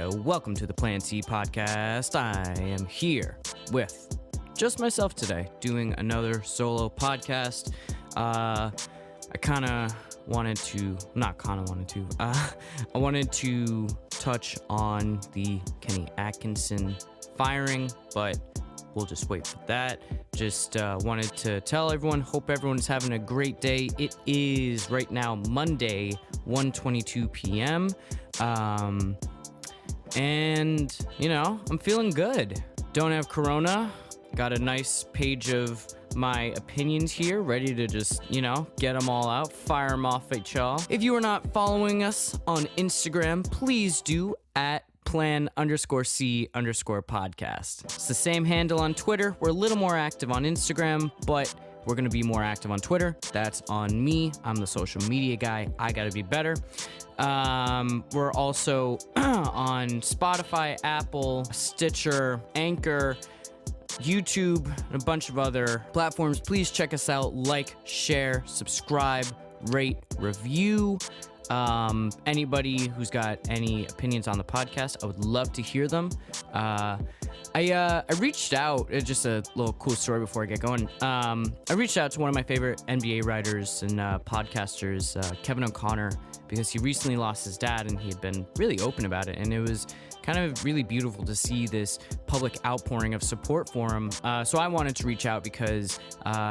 welcome to the Plan C podcast. I am here with just myself today, doing another solo podcast. I wanted to touch on the Kenny Atkinson firing, but we'll just wait for that. Just wanted to tell everyone, hope everyone's having a great day. It is right now Monday, 1:22 p.m. And, I'm feeling good. Don't have corona. Got a nice page of my opinions here, ready to just, get them all out, fire them off at y'all. If you are not following us on Instagram, please do at plan_C_podcast. It's the same handle on Twitter. We're a little more active on Instagram, but we're going to be more active on Twitter. That's on me. I'm the social media guy. I got to be better. We're also on Spotify, Apple, Stitcher, Anchor, YouTube, and a bunch of other platforms. Please check us out. Like, share, subscribe, rate, review. Anybody who's got any opinions on the podcast, I would love to hear them. I reached out, just a little cool story before I get going. I reached out to one of my favorite NBA writers and podcasters, Kevin O'Connor, because he recently lost his dad and he had been really open about it. And it was kind of really beautiful to see this public outpouring of support for him. So I wanted to reach out because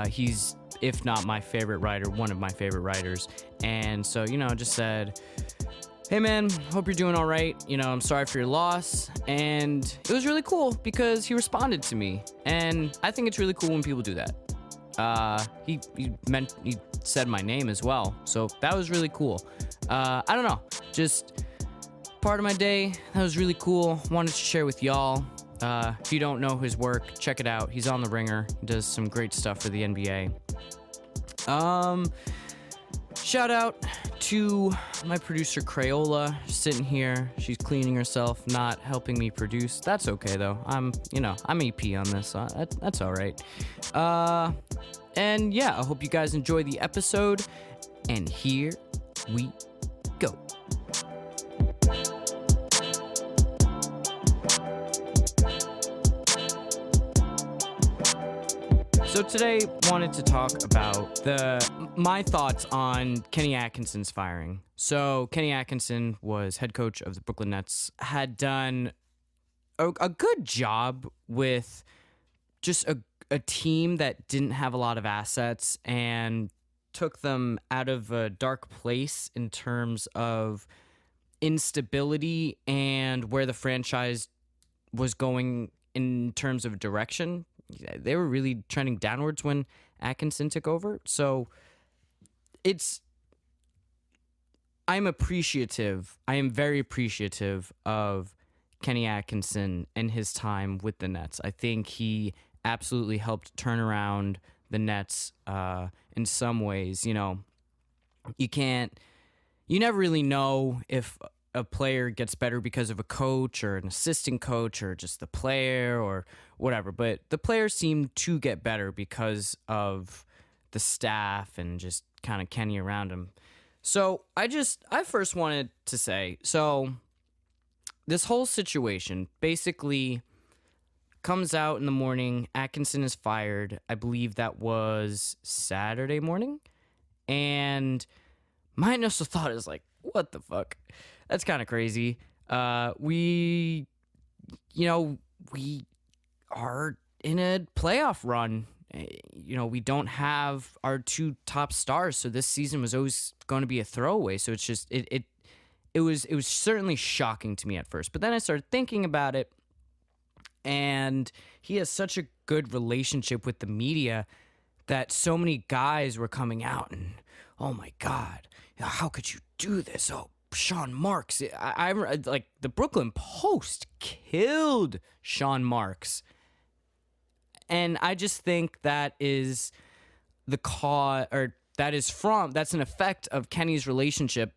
he's, if not my favorite writer, one of my favorite writers. And so, just said, hey man, hope you're doing all right. I'm sorry for your loss. And it was really cool because he responded to me. And I think it's really cool when people do that. He said my name as well. So that was really cool. I don't know, just part of my day. That was really cool. Wanted to share with y'all. If you don't know his work, check it out. He's on The Ringer. He does some great stuff for the NBA. Shout out to my producer Crayola, sitting here. She's cleaning herself, not helping me produce. That's okay though. I'm EP on this, so that's all right. And yeah, I hope you guys enjoy the episode. And here we go. So today, wanted to talk about my thoughts on Kenny Atkinson's firing. So Kenny Atkinson was head coach of the Brooklyn Nets, had done a good job with just a team that didn't have a lot of assets and took them out of a dark place in terms of instability and where the franchise was going in terms of direction. They were really trending downwards when Atkinson took over. So I am very appreciative of Kenny Atkinson and his time with the Nets. I think he absolutely helped turn around the Nets in some ways. You never really know if a player gets better because of a coach or an assistant coach or just the player or whatever. But the players seem to get better because of the staff and just kind of Kenny around him. So I first wanted to say, so this whole situation basically comes out in the morning. Atkinson is fired. I believe that was Saturday morning. And my initial thought is like, what the fuck? That's kind of crazy. We are in a playoff run. We don't have our two top stars, so this season was always going to be a throwaway. So it's just it was certainly shocking to me at first. But then I started thinking about it, and he has such a good relationship with the media that so many guys were coming out and, oh my God, how could you do this? Oh, Sean Marks. I like the Brooklyn Post killed Sean Marks. And I just think that is that's an effect of Kenny's relationship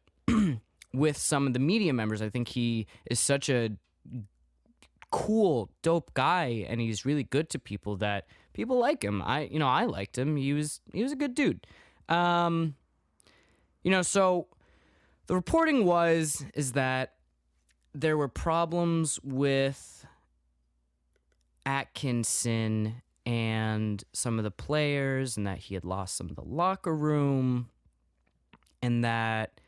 with some of the media members. I think he is such a cool, dope guy, and he's really good to people that people like him. I liked him. He was a good dude. So the reporting is that there were problems with Atkinson and some of the players, and that he had lost some of the locker room, and that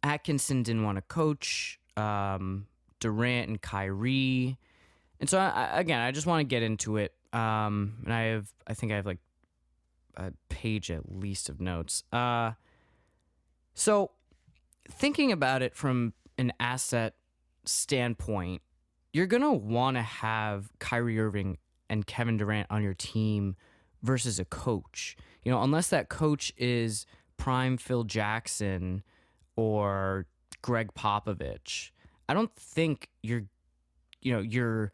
Atkinson didn't want to coach Durant and Kyrie. And so, I just want to get into it. And I think I have like a page at least of notes. So thinking about it from an asset standpoint, you're going to want to have Kyrie Irving and Kevin Durant on your team versus a coach. Unless that coach is prime Phil Jackson or Greg Popovich, I don't think you're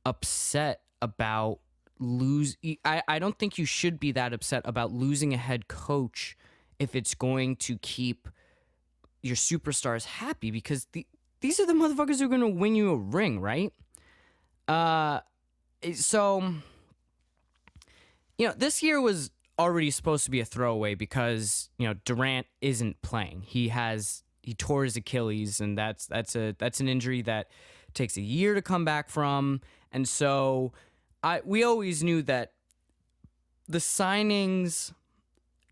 upset about I don't think you should be that upset about losing a head coach if it's going to keep your superstars happy, because these are the motherfuckers who are going to win you a ring, right? So, this year was already supposed to be a throwaway because, Durant isn't playing. He tore his Achilles, and that's an injury that takes a year to come back from. And so we always knew that the signings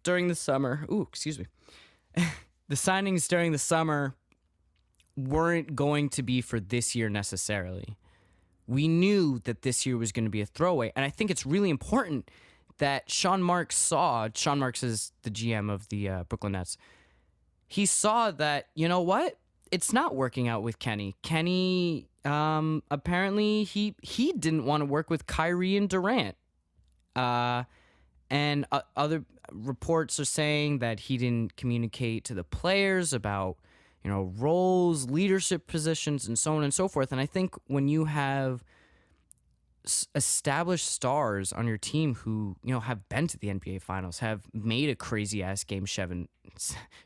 during the summer, the signings during the summer weren't going to be for this year necessarily. We knew that this year was going to be a throwaway. And I think it's really important that Sean Marks is the GM of the Brooklyn Nets. He saw that, you know what? It's not working out with Kenny. Kenny, apparently he didn't want to work with Kyrie and Durant. And other reports are saying that he didn't communicate to the players about, roles, leadership positions, and so on and so forth. And I think when you have established stars on your team who, have been to the NBA Finals, have made a crazy-ass Game 7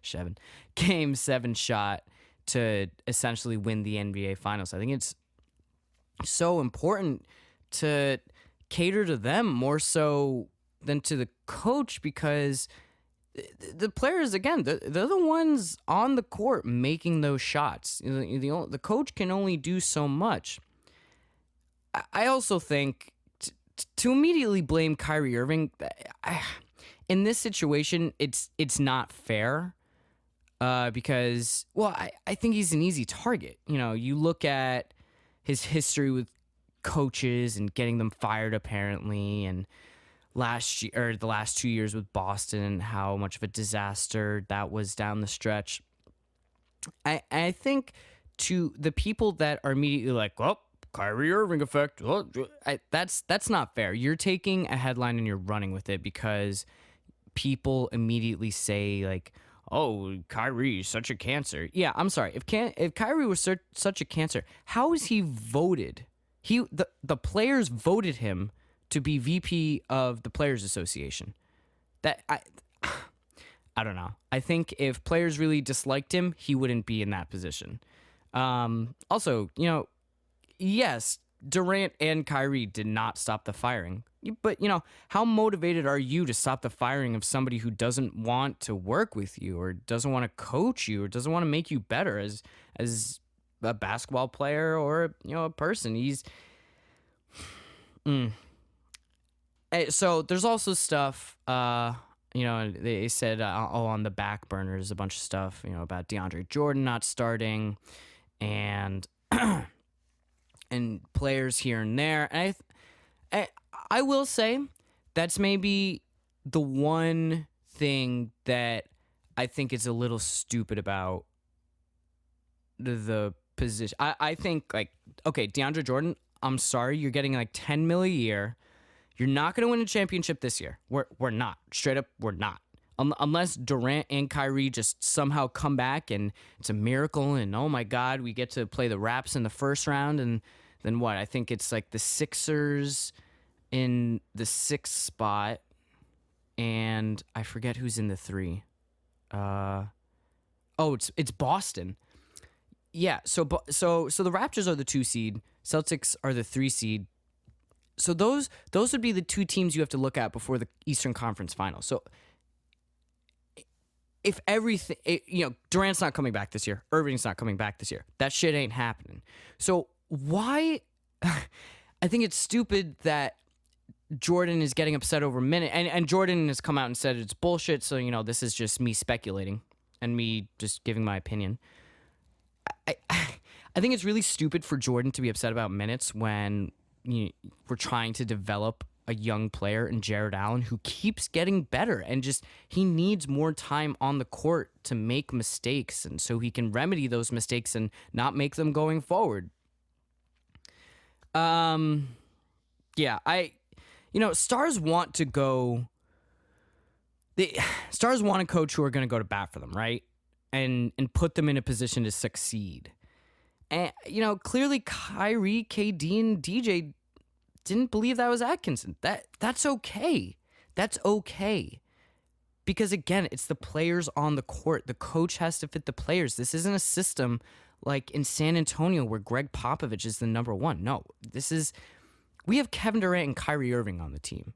shot to essentially win the NBA Finals, I think it's so important to cater to them more so than to the coach, because the players, again, they're the ones on the court making those shots. The coach can only do so much. I also think to immediately blame Kyrie Irving in this situation, it's not fair. Because, I think he's an easy target. You look at his history with coaches and getting them fired, apparently, and the last 2 years with Boston and how much of a disaster that was down the stretch. I think to the people that are immediately like, Kyrie Irving effect, that's not fair. You're taking a headline and you're running with it because people immediately say, like, oh, Kyrie's such a cancer. Yeah, I'm sorry. If Kyrie was such a cancer, how is he voted? The players voted him to be VP of the Players Association. I don't know. I think if players really disliked him, he wouldn't be in that position. Also, yes, Durant and Kyrie did not stop the firing. But, how motivated are you to stop the firing of somebody who doesn't want to work with you or doesn't want to coach you or doesn't want to make you better as a basketball player or, a person? So there's also stuff, they said, on the back burners, a bunch of stuff, about DeAndre Jordan not starting and and players here and there. And I will say that's maybe the one thing that I think is a little stupid about the position. I think, like, okay, DeAndre Jordan, I'm sorry, you're getting like $10 million a year. You're not going to win a championship this year. We're not. Straight up, we're not. Unless Durant and Kyrie just somehow come back and it's a miracle and, oh my God, we get to play the Raps in the first round, and then what? I think it's like the Sixers in the 6th spot, and I forget who's in the 3. It's Boston. Yeah, so the Raptors are the 2 seed, Celtics are the 3 seed. So those would be the 2 teams you have to look at before the Eastern Conference Finals. So if everything, Durant's not coming back this year, Irving's not coming back this year, that shit ain't happening. So why? I think it's stupid that Jordan is getting upset over minute, and Jordan has come out and said it's bullshit. So this is just me speculating and me just giving my opinion. I think it's really stupid for Jordan to be upset about minutes when we're trying to develop a young player in Jared Allen who keeps getting better, and just he needs more time on the court to make mistakes, and so he can remedy those mistakes and not make them going forward. Stars want to go. The Stars want a coach who are going to go to bat for them, right? And put them in a position to succeed. And clearly Kyrie, KD, and DJ didn't believe that was Atkinson. That's okay. That's okay. Because again, it's the players on the court. The coach has to fit the players. This isn't a system like in San Antonio where Greg Popovich is the number one. No, we have Kevin Durant and Kyrie Irving on the team.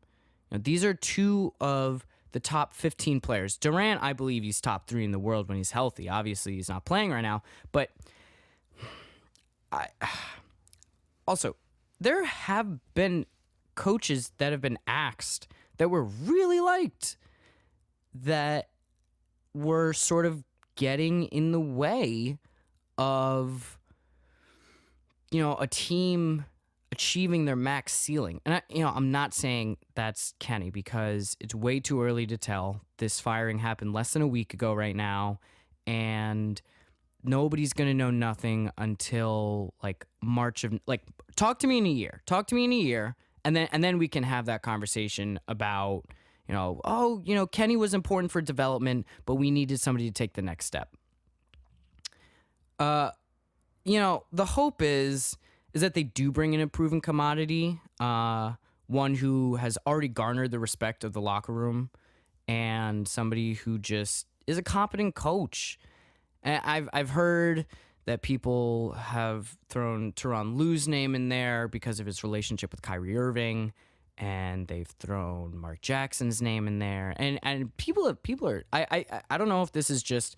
These are two of the top 15 players. Durant, I believe he's top 3 in the world when he's healthy. Obviously, he's not playing right now. But also, there have been coaches that have been axed that were really liked that were sort of getting in the way of, a team achieving their max ceiling. And I'm not saying that's Kenny because it's way too early to tell. This firing happened less than a week ago right now, and nobody's going to know nothing until March of talk to me in a year. Talk to me in a year, and then we can have that conversation about, Kenny was important for development, but we needed somebody to take the next step. The hope is that they do bring in a proven commodity, one who has already garnered the respect of the locker room, and somebody who just is a competent coach. And I've heard that people have thrown Tyronn Lue's name in there because of his relationship with Kyrie Irving, and they've thrown Mark Jackson's name in there, and people are I don't know if this is just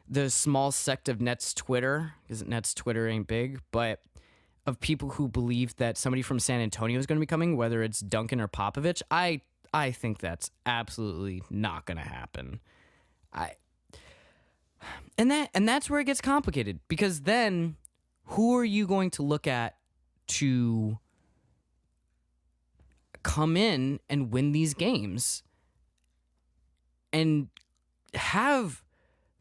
the small sect of Nets Twitter, because Nets Twitter ain't big, but of people who believe that somebody from San Antonio is going to be coming, whether it's Duncan or Popovich. I think that's absolutely not going to happen. And that's where it gets complicated, because then who are you going to look at to come in and win these games and have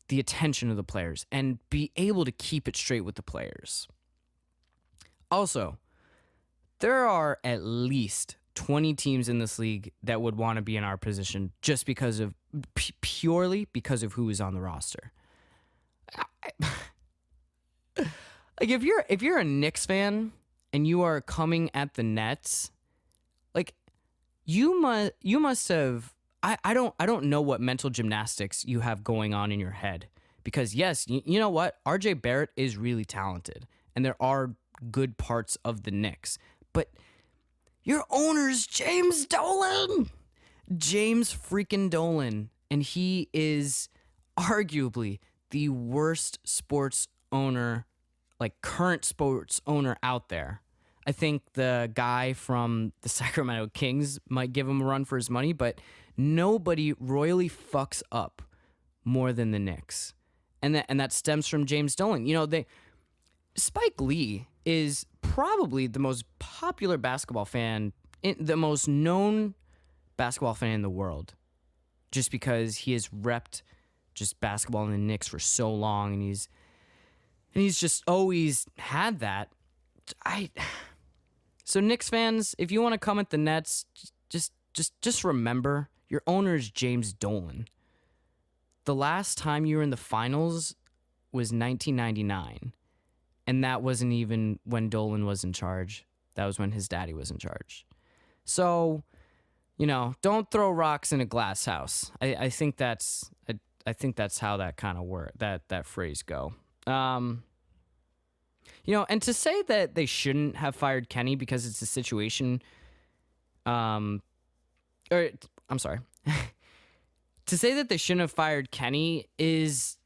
the attention of the players and be able to keep it straight with the players? Also, there are at least 20 teams in this league that would want to be in our position just because of purely because of who is on the roster. If you're a Knicks fan and you are coming at the Nets, you must have I don't know what mental gymnastics you have going on in your head, because yes, you know what? RJ Barrett is really talented and there are good parts of the Knicks, but your owner's James freaking Dolan, and he is arguably the worst sports owner, current sports owner out there. I think the guy from the Sacramento Kings might give him a run for his money, but nobody royally fucks up more than the Knicks. And that stems from James Dolan. Spike Lee is probably the most popular basketball fan, the most known basketball fan in the world, just because he has repped just basketball in the Knicks for so long, and he's just always had that. So Knicks fans, if you want to come at the Nets, just remember your owner is James Dolan. The last time you were in the finals was 1999. And that wasn't even when Dolan was in charge. That was when his daddy was in charge. So, don't throw rocks in a glass house. I think that's how that kind of word, that phrase go. And to say that they shouldn't have fired Kenny because it's a situation, I'm sorry. to say that they shouldn't have fired Kenny is,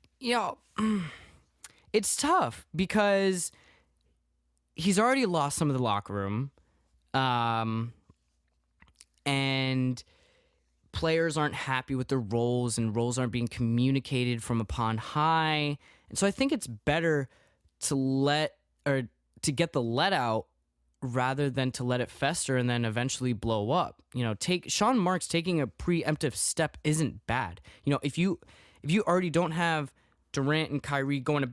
it's tough because he's already lost some of the locker room. And players aren't happy with their roles, and roles aren't being communicated from upon high. And so I think it's better to get the let out rather than to let it fester and then eventually blow up. Take Sean Marks taking a preemptive step isn't bad. If you already don't have Durant and Kyrie going to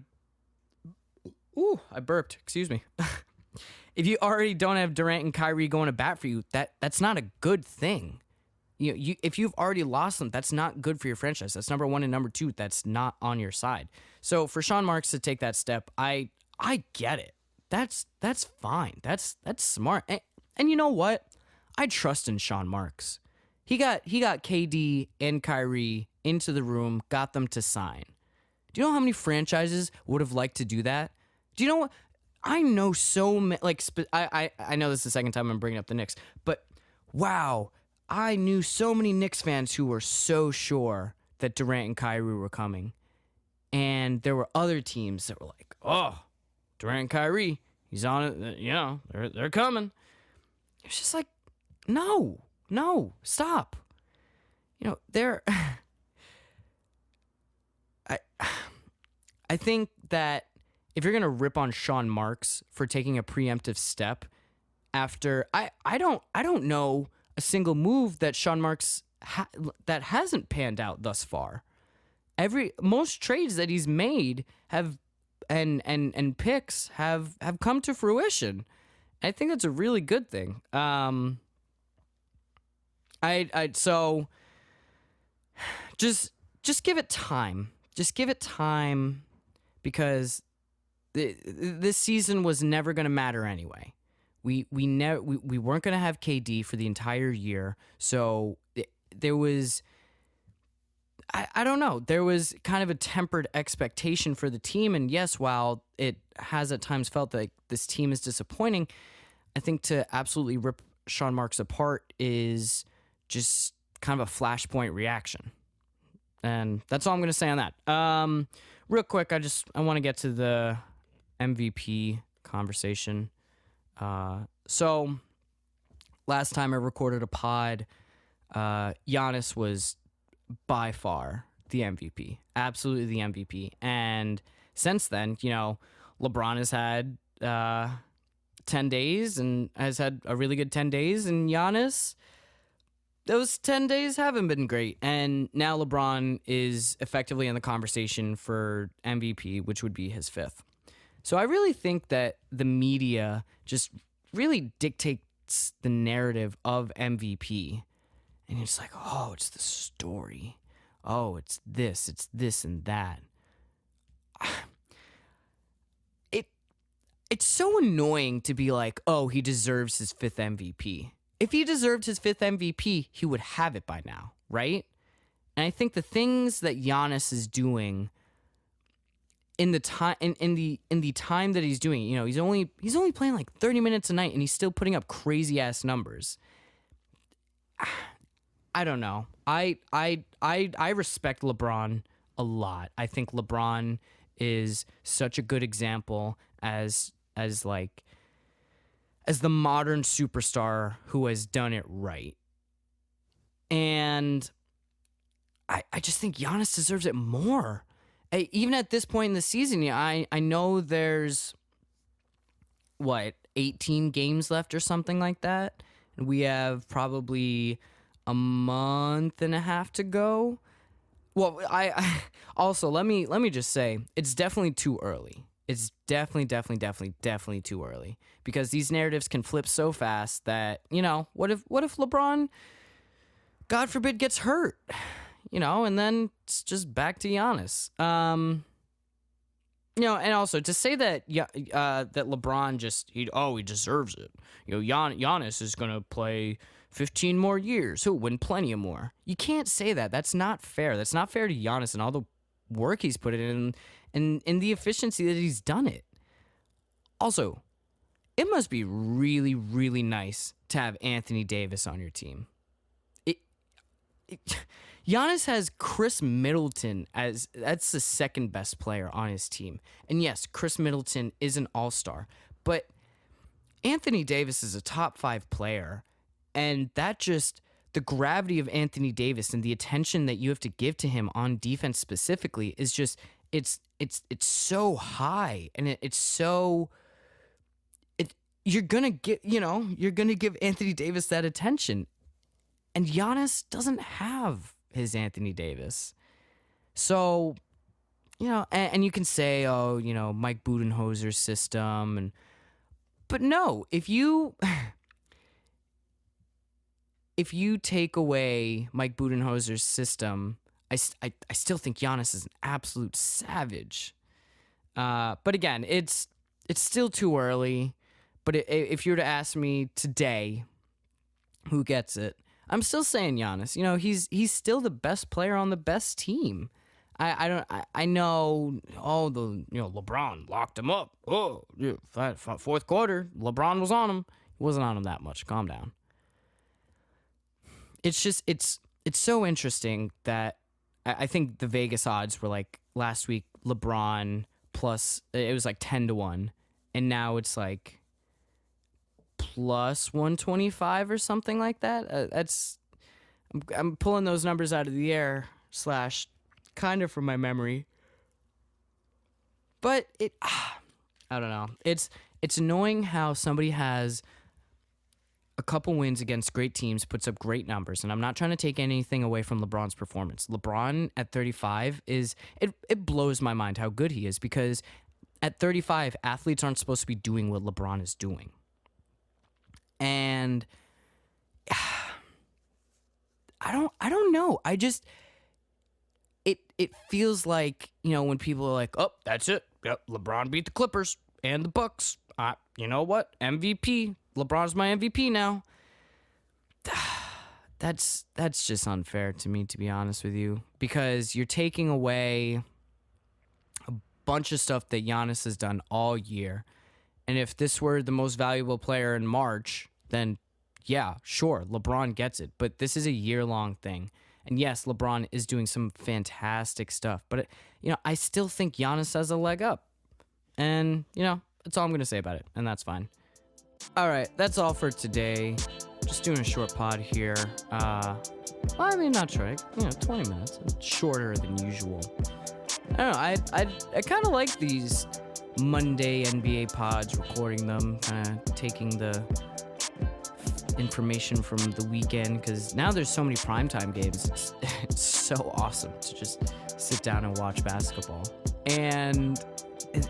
I burped. Excuse me. If you already don't have Durant and Kyrie going to bat for you, that's not a good thing. If you've already lost them, that's not good for your franchise. That's number one, and number two, that's not on your side. So for Sean Marks to take that step, I get it. That's fine. That's smart. And you know what? I trust in Sean Marks. He got KD and Kyrie into the room, got them to sign. Do you know how many franchises would have liked to do that? Do you know what? I know so many. I know this is the second time I'm bringing up the Knicks, but wow, I knew so many Knicks fans who were so sure that Durant and Kyrie were coming, and there were other teams that were like, "Oh, Durant and Kyrie, he's on it. They're coming." It's just like, no, stop. They're. I think that if you're gonna rip on Sean Marks for taking a preemptive step after I don't know a single move that Sean Marks that hasn't panned out thus far. Most trades that he's made have and picks have come to fruition. I think that's a really good thing. So just give it time. Just give it time, because this season was never going to matter anyway. We weren't going to have KD for the entire year, so there was, I don't know, there was kind of a tempered expectation for the team. And yes, while it has at times felt like this team is disappointing, I think to absolutely rip Sean Marks apart is just kind of a flashpoint reaction. And that's all I'm going to say on that. Real quick, I want to get to the MVP conversation. So last time I recorded a pod, Giannis was by far the MVP, absolutely the MVP. And since then, LeBron has had 10 days and has had a really good 10 days, and Giannis, those 10 days haven't been great. And now LeBron is effectively in the conversation for MVP, which would be his fifth. So I really think that the media just really dictates the narrative of MVP. And it's like, oh, it's the story. Oh, it's this and that. It's so annoying to be like, oh, he deserves his fifth MVP. If he deserved his fifth MVP, he would have it by now, right? And I think the things that Giannis is doing in the time in the time that he's doing, he's only playing like 30 minutes a night, and he's still putting up crazy ass numbers. I don't know. I respect LeBron a lot. I think LeBron is such a good example as the modern superstar who has done it right. And I just think Giannis deserves it more. Even at this point in the season, I know there's, 18 games left or something like that. And we have probably a month and a half to go. Well, I also, let me just say, it's definitely too early. It's definitely too early, because these narratives can flip so fast that, what if LeBron, God forbid, gets hurt, and then it's just back to Giannis. And also to say that that LeBron he deserves it. Giannis is gonna play 15 more years. He'll win plenty of more. You can't say that. That's not fair. That's not fair to Giannis and all the work he's put in and the efficiency that he's done it. Also, it must be really, really nice to have Anthony Davis on your team. Giannis has Chris Middleton that's the second best player on his team. And yes, Chris Middleton is an all-star, but Anthony Davis is a top 5 player, and that just the gravity of Anthony Davis and the attention that you have to give to him on defense specifically is just it's so high, and it's so you're gonna give Anthony Davis that attention, and Giannis doesn't have his Anthony Davis. So, and you can say, Mike Budenholzer's system, but no, if you take away Mike Budenholzer's system, I still think Giannis is an absolute savage. But again, it's still too early. But if you were to ask me today, who gets it? I'm still saying Giannis. He's still the best player on the best team. I know. Oh, LeBron locked him up. Oh, fourth quarter, LeBron was on him. He wasn't on him that much. Calm down. It's just it's so interesting that I think the Vegas odds were like last week LeBron plus it was like 10-1, and now it's like plus 125 or something like that. I'm pulling those numbers out of the air / kind of from my memory, but I don't know. It's annoying how somebody has a couple wins against great teams, puts up great numbers, and I'm not trying to take anything away from LeBron's performance. LeBron at 35 it blows my mind how good he is, because at 35 athletes aren't supposed to be doing what LeBron is doing. And I don't know. I just it feels like, when people are like, "Oh, that's it. Yep, LeBron beat the Clippers and the Bucks. You know what? MVP. LeBron's my MVP now." That's just unfair to me, to be honest with you, because you're taking away a bunch of stuff that Giannis has done all year. And if this were the most valuable player in March, then yeah, sure, LeBron gets it. But this is a year-long thing. And yes, LeBron is doing some fantastic stuff. But, I still think Giannis has a leg up. And, that's all I'm going to say about it. And that's fine. All right, that's all for today. Just doing a short pod here. Not short. 20 minutes. It's shorter than usual. I don't know. I kind of like these Monday NBA pods, recording them, kind of taking the information from the weekend, because now there's so many primetime games. It's so awesome to just sit down and watch basketball. And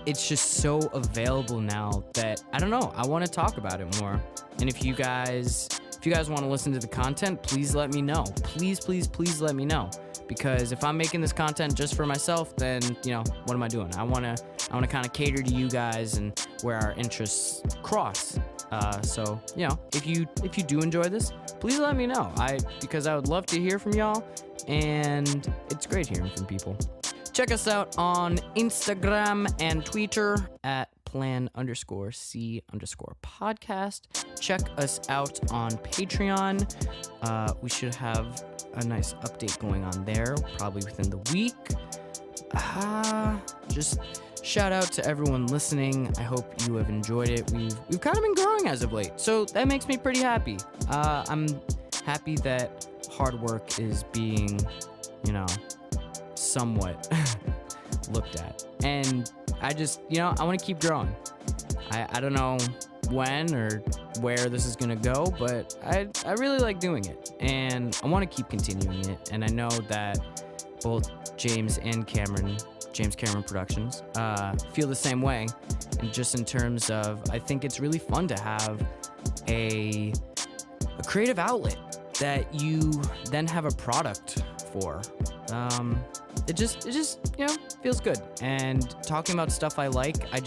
it's just so available now that, I don't know, I want to talk about it more. And if you guys want to listen to the content, please let me know. Please let me know. Because if I'm making this content just for myself, then, what am I doing? I want to kind of cater to you guys and where our interests cross. So, if you do enjoy this, please let me know. Because I would love to hear from y'all, and it's great hearing from people. Check us out on Instagram and Twitter at plan_C_podcast. Check us out on Patreon. We should have a nice update going on there, probably within the week. Just shout out to everyone listening. I hope you have enjoyed it. We've kind of been growing as of late, so that makes me pretty happy. I'm happy that hard work is being, somewhat looked at. And I just, I want to keep growing. I don't know when or where this is going to go, but I really like doing it. And I want to keep continuing it. And I know that both James Cameron Productions feel the same way. And just in terms of, I think it's really fun to have a creative outlet that you then have a product for. It just feels good. And talking about stuff I like, I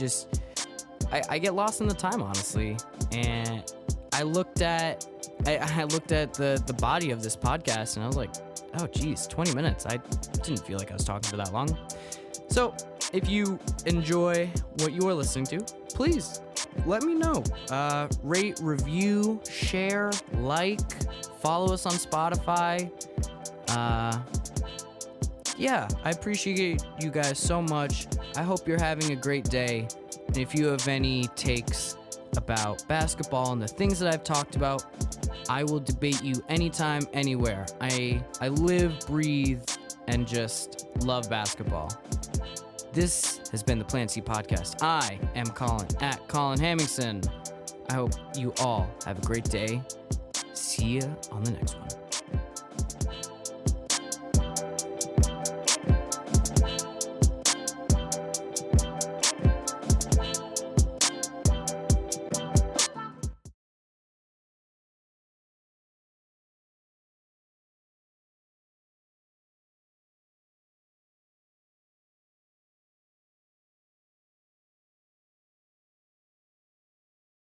get lost in the time, honestly. And I looked at the body of this podcast, and I was like, oh geez, 20 minutes. I didn't feel like I was talking for that long. So if you enjoy what you are listening to, please let me know. Rate, review, share, like, follow us on Spotify. yeah, I appreciate you guys so much. I hope you're having a great day. And if you have any takes about basketball and the things that I've talked about, I will debate you anytime, anywhere. I live, breathe, and just love basketball. This has been the Plan C Podcast. I am Colin, at Colin Hamingson. I hope you all have a great day. See ya on the next one.